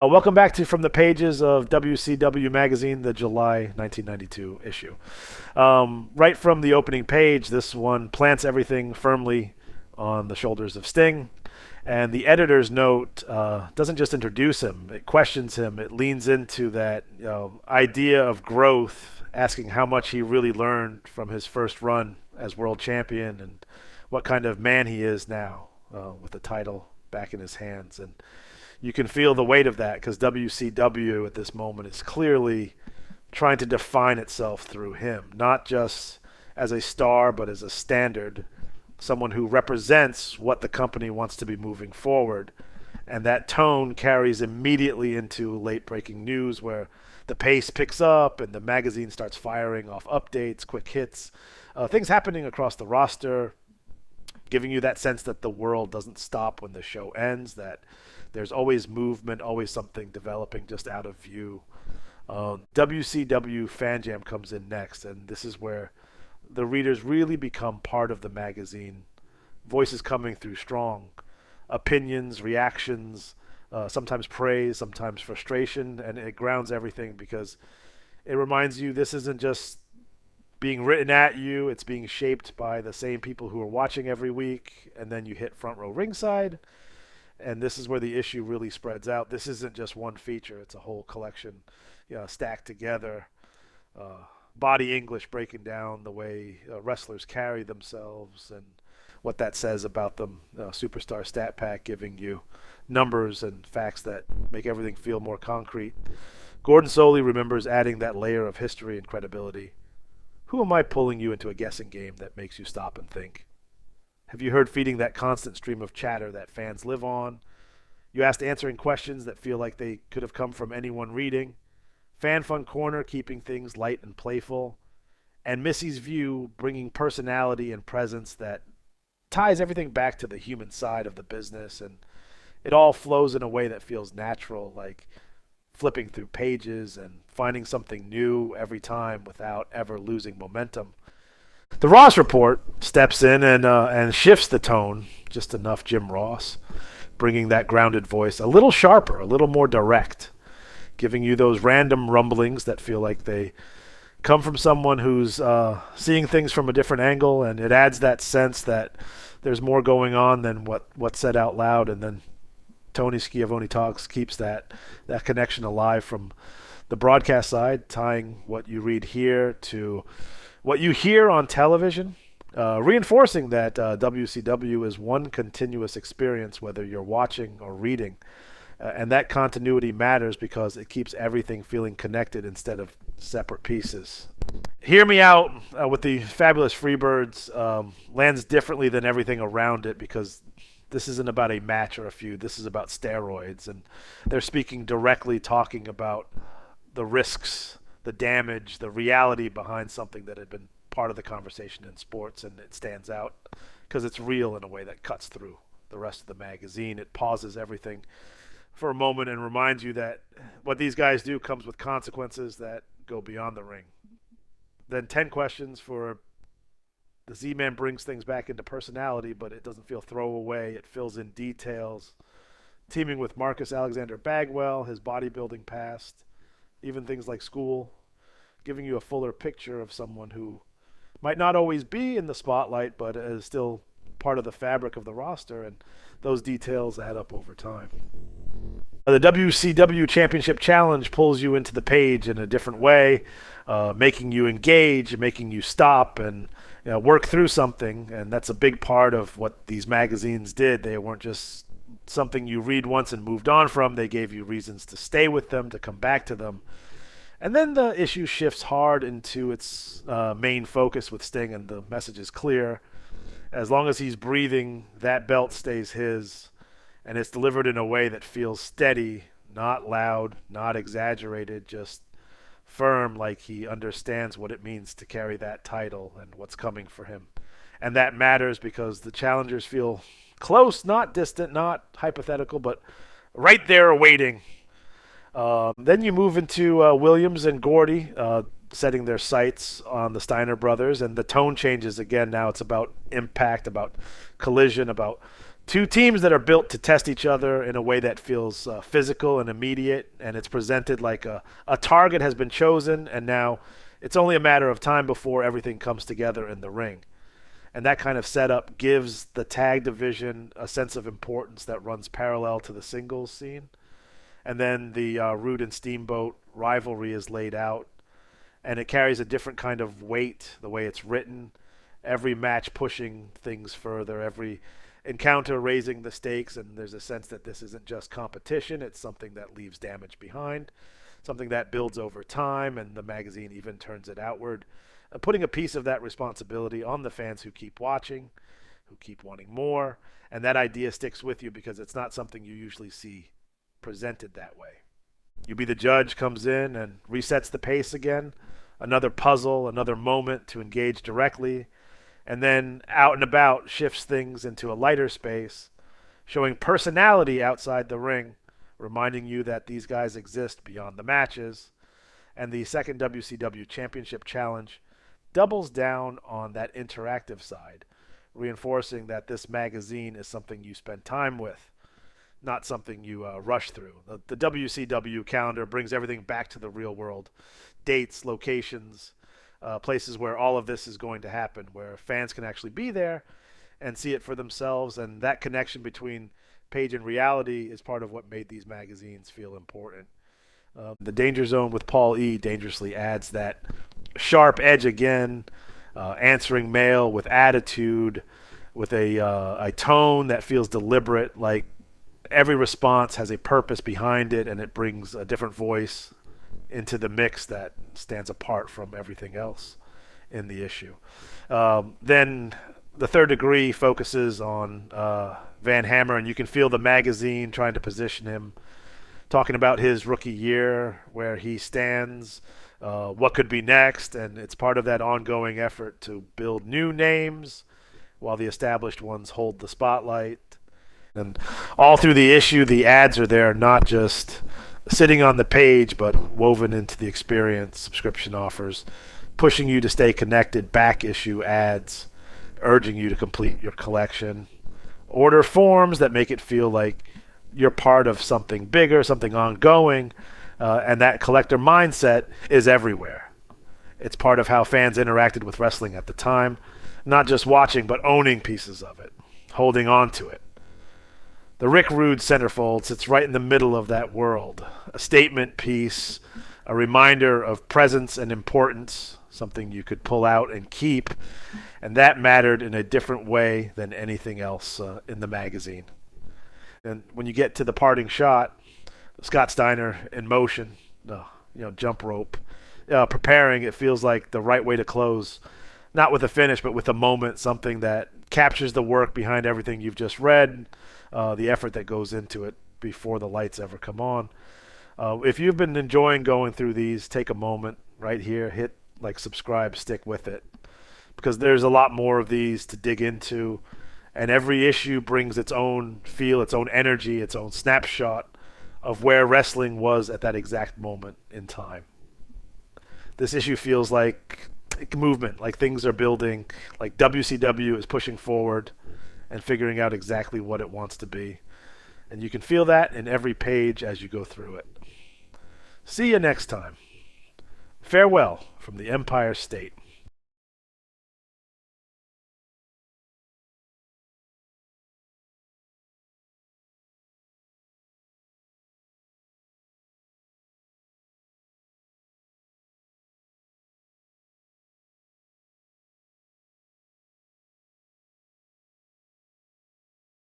Welcome back to From the Pages of WCW Magazine, the July 1992 issue. Right from the opening page, this one plants everything firmly on the shoulders of Sting. And the editor's note doesn't just introduce him, it questions him. It leans into that idea of growth, asking how much he really learned from his first run as world champion and what kind of man he is now with the title back in his hands. And you can feel the weight of that because WCW at this moment is clearly trying to define itself through him, not just as a star, but as a standard, someone who represents what the company wants to be moving forward. And that tone carries immediately into late breaking news where the pace picks up and the magazine starts firing off updates, quick hits, things happening across the roster, giving you that sense that the world doesn't stop when the show ends, that there's always movement, always something developing just out of view. WCW Fan Jam comes in next, and this is where the readers really become part of the magazine. Voices coming through strong, opinions, reactions, sometimes praise, sometimes frustration, and it grounds everything because it reminds you this isn't just being written at you, it's being shaped by the same people who are watching every week, and then you hit Front Row Ringside, and this is where the issue really spreads out. This isn't just one feature; it's a whole collection, stacked together. Body English breaking down the way wrestlers carry themselves and what that says about them. Superstar Statpak giving you numbers and facts that make everything feel more concrete. Gordon Solie remembers adding that layer of history and credibility. Who am I pulling you into a guessing game that makes you stop and think? Have you heard feeding that constant stream of chatter that fans live on? You asked answering questions that feel like they could have come from anyone reading. Fan Fun Corner keeping things light and playful. And Missy's View bringing personality and presence that ties everything back to the human side of the business. And it all flows in a way that feels natural, like flipping through pages and finding something new every time without ever losing momentum. The Ross Report steps in and shifts the tone just enough. Jim Ross, bringing that grounded voice a little sharper, a little more direct, giving you those random rumblings that feel like they come from someone who's seeing things from a different angle, and it adds that sense that there's more going on than what's said out loud. And then Tony Schiavone Talks keeps that connection alive from the broadcast side, tying what you read here to what you hear on television, reinforcing that WCW is one continuous experience, whether you're watching or reading. And that continuity matters because it keeps everything feeling connected instead of separate pieces. Hear Me Out with the Fabulous Freebirds lands differently than everything around it because this isn't about a match or a feud. This is about steroids. And they're speaking directly, talking about the risks, the damage, the reality behind something that had been part of the conversation in sports, and it stands out because it's real in a way that cuts through the rest of the magazine. It pauses everything for a moment and reminds you that what these guys do comes with consequences that go beyond the ring. Then 10 questions for the Z-Man brings things back into personality, but it doesn't feel throwaway. It fills in details, teaming with Marcus Alexander Bagwell, his bodybuilding past, even things like school, giving you a fuller picture of someone who might not always be in the spotlight, but is still part of the fabric of the roster, and those details add up over time. The WCW Championship Challenge pulls you into the page in a different way, making you engage, making you stop and work through something, and that's a big part of what these magazines did. They weren't just something you read once and moved on from. They gave you reasons to stay with them, to come back to them. And then the issue shifts hard into its main focus with Sting, and the message is clear. As long as he's breathing, that belt stays his, and it's delivered in a way that feels steady, not loud, not exaggerated, just firm, like he understands what it means to carry that title and what's coming for him. And that matters because the challengers feel close, not distant, not hypothetical, but right there waiting. Then you move into Williams and Gordy setting their sights on the Steiner brothers, and the tone changes again. Now it's about impact, about collision, about Two teams that are built to test each other in a way that feels physical and immediate, and it's presented like a target has been chosen, and now it's only a matter of time before everything comes together in the ring. And that kind of setup gives the tag division a sense of importance that runs parallel to the singles scene. And then the Rude and Steamboat rivalry is laid out, and it carries a different kind of weight the way it's written. Every match pushing things further, every encounter raising the stakes, and there's a sense that this isn't just competition, it's something that leaves damage behind, something that builds over time, and the magazine even turns it outward, putting a piece of that responsibility on the fans who keep watching, who keep wanting more, and that idea sticks with you because it's not something you usually see presented that way. You Be the Judge comes in and resets the pace again, another puzzle, another moment to engage directly, and then Out and About shifts things into a lighter space, showing personality outside the ring, reminding you that these guys exist beyond the matches. And the second WCW Championship Challenge doubles down on that interactive side, reinforcing that this magazine is something you spend time with, not something you rush through. The WCW calendar brings everything back to the real world. Dates, locations, places where all of this is going to happen, where fans can actually be there and see it for themselves. And that connection between page and reality is part of what made these magazines feel important. The Danger Zone with Paul E. dangerously adds that sharp edge again, answering mail with attitude, with a tone that feels deliberate, like every response has a purpose behind it, and it brings a different voice into the mix that stands apart from everything else in the issue. Then the Third Degree focuses on Van Hammer, and you can feel the magazine trying to position him, talking about his rookie year, where he stands, what could be next, and it's part of that ongoing effort to build new names while the established ones hold the spotlight. And all through the issue, the ads are there, not just sitting on the page, but woven into the experience. Subscription offers, pushing you to stay connected, back issue ads, urging you to complete your collection. Order forms that make it feel like you're part of something bigger, something ongoing, and that collector mindset is everywhere. It's part of how fans interacted with wrestling at the time, not just watching, but owning pieces of it, holding on to it. The Rick Rude centerfold sits right in the middle of that world, a statement piece, a reminder of presence and importance, something you could pull out and keep, and that mattered in a different way than anything else in the magazine. And when you get to the parting shot, Scott Steiner in motion, jump rope, preparing, it feels like the right way to close, not with a finish, but with a moment, something that captures the work behind everything you've just read, the effort that goes into it before the lights ever come on. If you've been enjoying going through these, take a moment right here, hit like, subscribe, stick with it, because there's a lot more of these to dig into, and every issue brings its own feel, its own energy, its own snapshot of where wrestling was at that exact moment in time. This issue feels like movement, like things are building, like WCW is pushing forward and figuring out exactly what it wants to be. And you can feel that in every page as you go through it. See you next time. Farewell from the Empire State.